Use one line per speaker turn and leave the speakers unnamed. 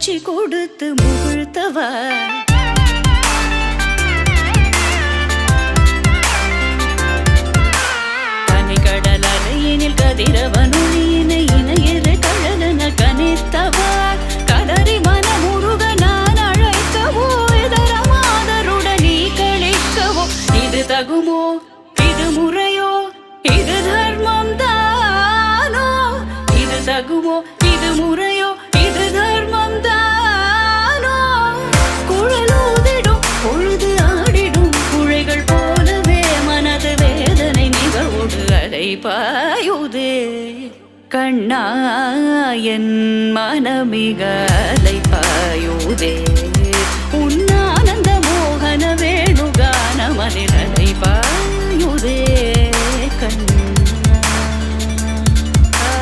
மூச்சு கொடுத்து முகிழ்த்தவா தனிக்கடல் அலையினில் கதிரவனொளியினை இணையற கழலன கனித்தவா கதறி மனமுருக நான் அழைக்கவோ இதர மாதருடன் நீ கழிக்கவோ இது தகுமோ இது முறையோ இது தர்மம் தானோ இது தகுமோ இது முறையோ இது தர்மம் தானோ குழலூதிடும் பொழுது ஆடிடும் குழைகள் போலவே மனது வேதனை நிகழ்வோடு அலை பாயுதே கண்ணா என் மனமிக அலை பாயுதே